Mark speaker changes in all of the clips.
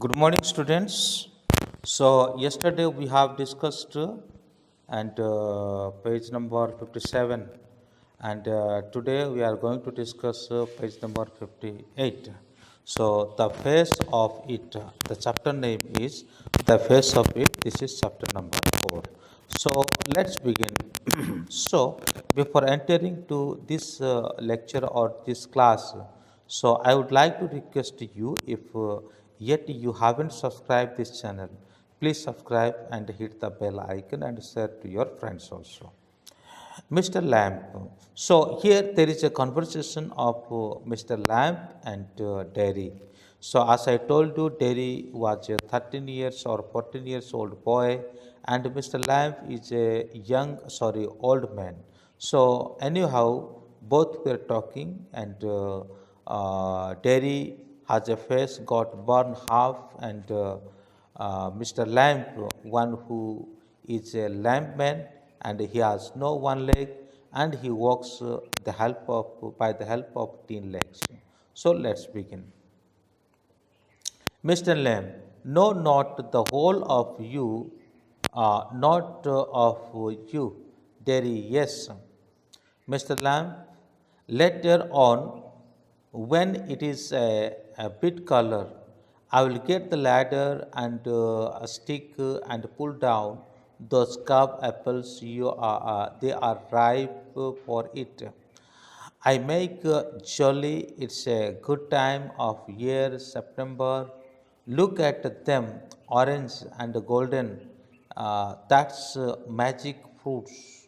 Speaker 1: Good morning, students. So, yesterday we have discussed and page number 57, and today we are going to discuss page number 58. So, the face of it, the chapter name is The Face of It. This is chapter number 4. So, let's begin. So, before entering to this lecture or this class, so I would like to request you if yet you haven't subscribed this channel, please subscribe and hit the bell icon and share to your friends also. Mr. Lamp. So here there is a conversation of Mr. Lamp and Derry. So as I told you, Derry was a 13 years or 14 years old boy, and Mr. Lamp is a old man. So anyhow, both were talking, and Derry has a face got burned half, and Mr. Lamp, one who is a lamp man, and he has no one leg, and he walks by the help of 10 legs. So let's begin. Mr. Lamb, no, not the whole of you, not of you. Derry, yes. Mr. Lamb, later on, when it is a bit color, I will get the ladder and a stick and pull down those carved apples. They are ripe for it. I make jolly. It's a good time of year, September. Look at them, orange and golden. That's magic fruits.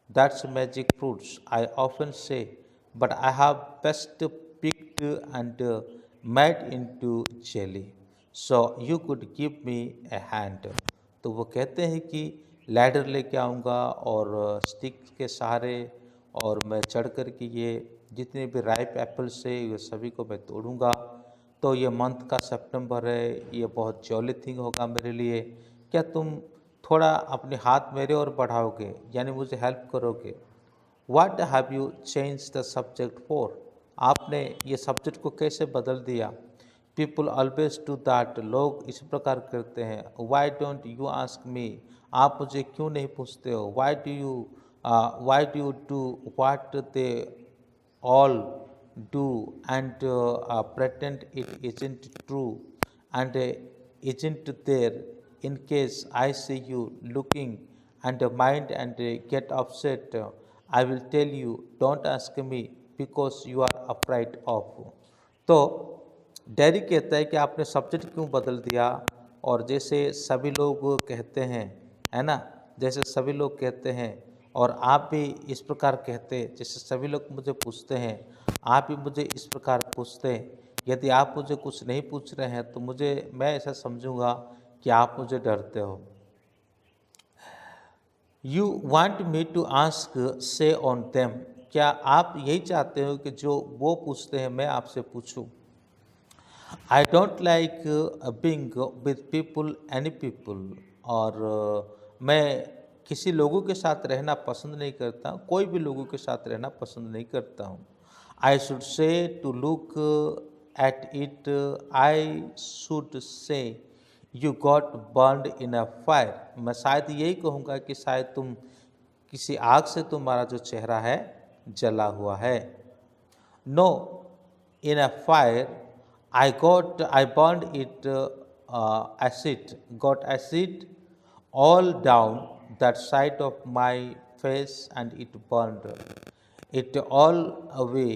Speaker 1: That's magic fruits, I often say, but I have best picked and made into jelly. So you could give me a hand. तो वो कहते हैं कि ladder लेके आऊँगा और stick के सहारे और मैं चढ़ कर के ये जितने भी राइप एप्पल्स है ये सभी को मैं तोड़ूंगा। तो ये मंथ का सितंबर है, ये बहुत जॉली थिंग होगा मेरे लिए। क्या तुम थोड़ा अपने हाथ मेरे ओर बढ़ाओगे, यानी मुझे हेल्प करोगे? What have you change the subject for? आपने ये सब्जेक्ट को कैसे बदल दिया? पीपल ऑलवेज डू दैट, लोग इस प्रकार करते हैं। Why don't you ask me, आप मुझे क्यों नहीं पूछते हो? Why do you do what they all do and pretend it isn't true and isn't there in case I see you looking and mind and get upset. I will tell you, don't ask me because you are afraid of. तो dairy कहता है कि आपने subject क्यों बदल दिया? और जैसे सभी लोग कहते हैं, है ना, जैसे सभी लोग कहते हैं और आप भी इस प्रकार कहते, जैसे सभी लोग मुझे पूछते हैं, आप भी मुझे इस प्रकार पूछते हैं। यदि आप मुझे कुछ नहीं पूछ रहे हैं तो मैं ऐसा समझूंगा कि आप मुझे डरते हो। You want me to ask say on them, क्या आप यही चाहते हो कि जो वो पूछते हैं मैं आपसे पूछूं? I don't like being with people any people, और मैं किसी लोगों के साथ रहना पसंद नहीं करता, कोई भी लोगों के साथ रहना पसंद नहीं करता हूँ। I should say to look at it, I should say you got burned in a fire, मैं शायद यही कहूँगा कि शायद तुम किसी आग से तुम्हारा जो चेहरा है जला हुआ है। No, in a fire I burned it got acid all down that side of my face and it burned it all away.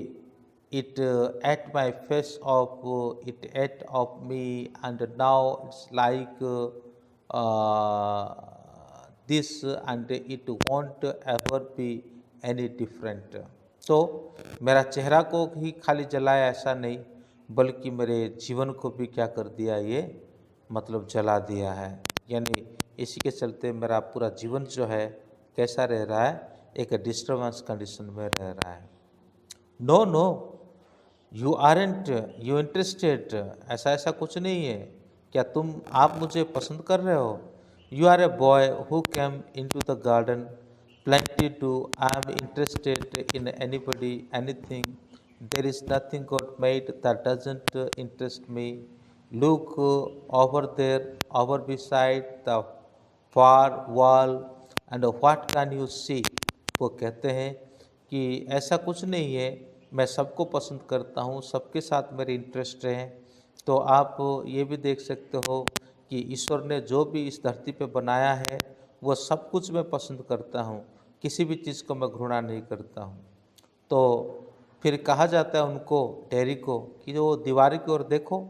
Speaker 1: It ate my face off, it ate of me, and now it's like this, and it won't ever be any different. तो मेरा चेहरा को ही खाली जलाया ऐसा नहीं, बल्कि मेरे जीवन को भी क्या कर दिया, ये मतलब जला दिया है। यानी इसी के चलते मेरा पूरा जीवन जो है कैसा रह रहा है, एक डिस्टर्बेंस कंडीशन में रह रहा है। No no, you aren't you interested, ऐसा कुछ नहीं है। क्या आप मुझे पसंद कर रहे हो? You are a boy who came in to the garden plenty to I am interested in anything. There is nothing God made that doesn't interest me. look over there, over beside the far wall, and what can you see? वो कहते हैं कि ऐसा कुछ नहीं है, मैं सबको पसंद करता हूँ, सबके साथ मेरे इंटरेस्ट है। तो आप ये भी देख सकते हो कि ईश्वर ने जो भी इस धरती पे बनाया है वो सब कुछ मैं पसंद करता हूँ, किसी भी चीज़ को मैं घृणा नहीं करता हूँ। तो फिर कहा जाता है उनको, डेयरी को, कि जो दीवार की ओर देखो।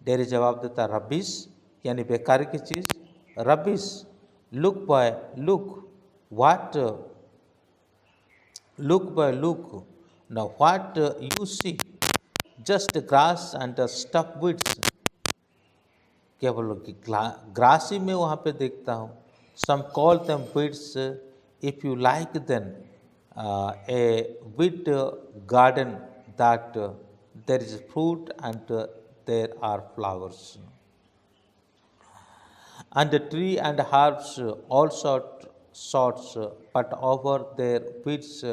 Speaker 1: डेयरी जवाब देता, रबिश, यानी बेकार की चीज़, rubbish, look boy look, what, look boy look, now what you see, just grass and stuff weeds। केवल ग्रास ही मैं वहाँ पे देखता हूँ। Some call them weeds, if you like then a weed garden that there is fruit and there are flowers, and the tree and herbs all sorts, but over their weeds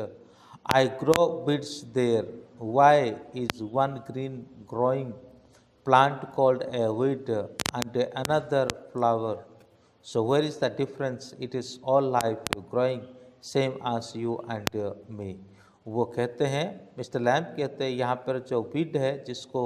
Speaker 1: I grow weeds there. Why is one green growing plant called a weed and another flower? So where is the difference? It is all life growing same as you and me। वो कहते हैं, mister lamp कहते हैं, यहाँ पर जो weed है जिसको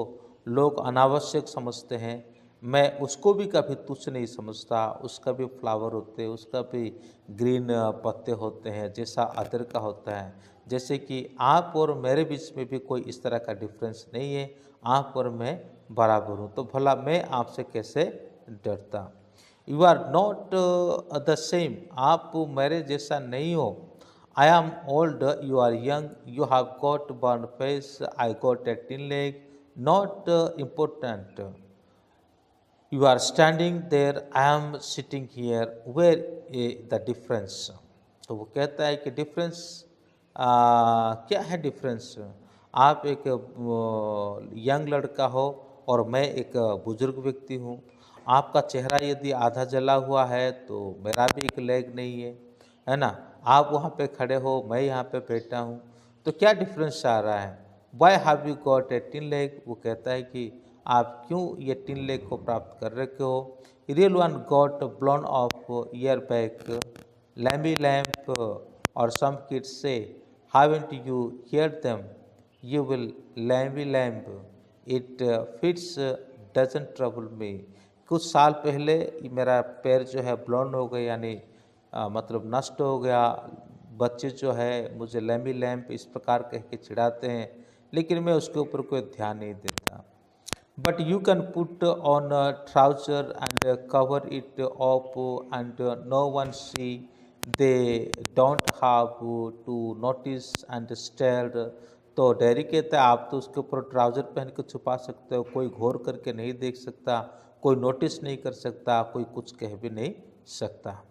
Speaker 1: लोग अनावश्यक समझते हैं, मैं उसको भी कभी तुच्छ नहीं समझता। उसका भी फ्लावर होते हैं, उसका भी ग्रीन पत्ते होते हैं जैसा अदर का होता है। जैसे कि आप और मेरे बीच में भी कोई इस तरह का डिफरेंस नहीं है, आप और मैं बराबर हूँ, तो भला मैं आपसे कैसे डरता। You are not the same, आप मेरे जैसा नहीं हो। I am old, you are young, you have got burn face, I got a tin leg, not important. You are standing there, I am sitting here, where the difference. तो वो कहता है कि डिफरेंस क्या है डिफरेंस। आप एक young लड़का हो और मैं एक बुजुर्ग व्यक्ति हूँ। आपका चेहरा यदि आधा जला हुआ है तो मेरा भी एक लेग नहीं है ना। आप वहाँ पे खड़े हो, मैं यहाँ पे बैठा हूँ, तो क्या डिफरेंस आ रहा है। Why have you got a tin leg, वो कहता है कि आप क्यों ये टिन लेग को प्राप्त कर रखे हो। Real one got blown off year back, lamby lamp, और सम किड्स से haven't you heard them, you will lambie lamb, it fits doesn't trouble me। कुछ साल पहले मेरा पैर जो है ब्लोन हो गया, यानी मतलब नष्ट हो गया। बच्चे जो है मुझे लैम्बी लैम्प इस प्रकार कह के चिढ़ाते हैं, लेकिन मैं उसके ऊपर कोई ध्यान नहीं देता। But you can put on a trouser and cover it up and no one see, they don't have to notice and stare। तो डेरी कहता है आप तो उसके ऊपर ट्राउज़र पहन के छुपा सकते हो, कोई घोर करके नहीं देख सकता, कोई नोटिस नहीं कर सकता, कोई कुछ कह भी नहीं सकता।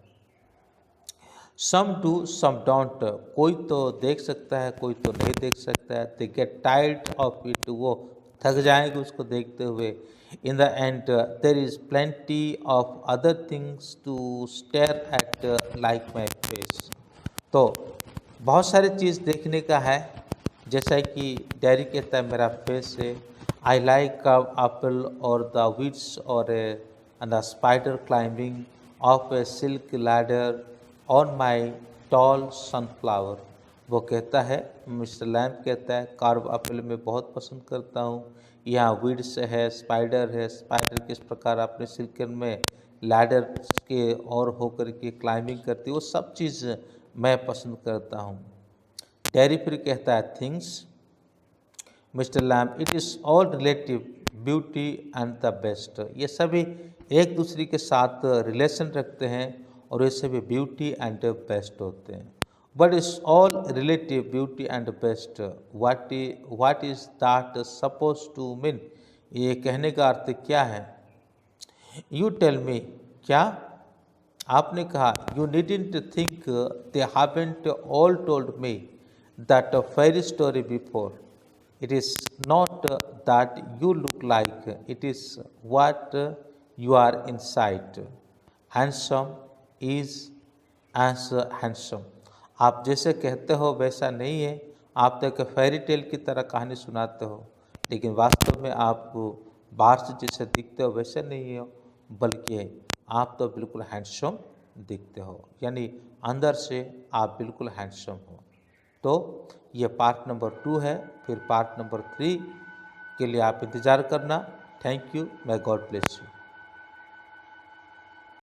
Speaker 1: सम डू सम डोंट, कोई तो देख सकता है, कोई तो नहीं देख सकता है। They get tired of it, वो थक जाएंगे उसको देखते हुए। In the end there is plenty of other things to stare at like my face. तो बहुत सारी चीज़ देखने का है, जैसा कि डैरी कहता है मेरा फेस है। आई लाइक एप्पल और द वीड्स और the spider climbing of a silk ladder on my tall sunflower. वो कहता है, मिस्टर लैम्प कहता है, कार्व एप्पल में बहुत पसंद करता हूँ, यहाँ वीड्स है, स्पाइडर किस प्रकार अपने सिल्कन में लैडर के और होकर के क्लाइंबिंग करती है, वो सब चीज़ मैं पसंद करता हूँ। डेरी फिर कहता है things, mister lamp, it is all relative, beauty and the best. ये सभी एक दूसरे के साथ रिलेशन रखते हैं और ये सभी ब्यूटी एंड बेस्ट होते हैं। But it's all relative, beauty and best, what is that suppose to mean. ये कहने का अर्थ क्या है। यू टेल मी, क्या आपने कहा। You needn't think they haven't all told me that fairy story before. It is not that you look like, it is what you are inside। Handsome is as handsome। आप जैसे कहते हो वैसा नहीं है, आप तो एक फेरी टेल की तरह कहानी सुनाते हो, लेकिन वास्तव में आप बाहर से जैसे दिखते हो वैसे नहीं हो, बल्कि आप तो बिल्कुल हैंडसम दिखते हो, यानी अंदर से आप बिल्कुल हैंडसम हो। तो ये पार्ट नंबर 2 है, फिर पार्ट नंबर 3 के लिए आप इंतज़ार करना। Thank you, may God bless you.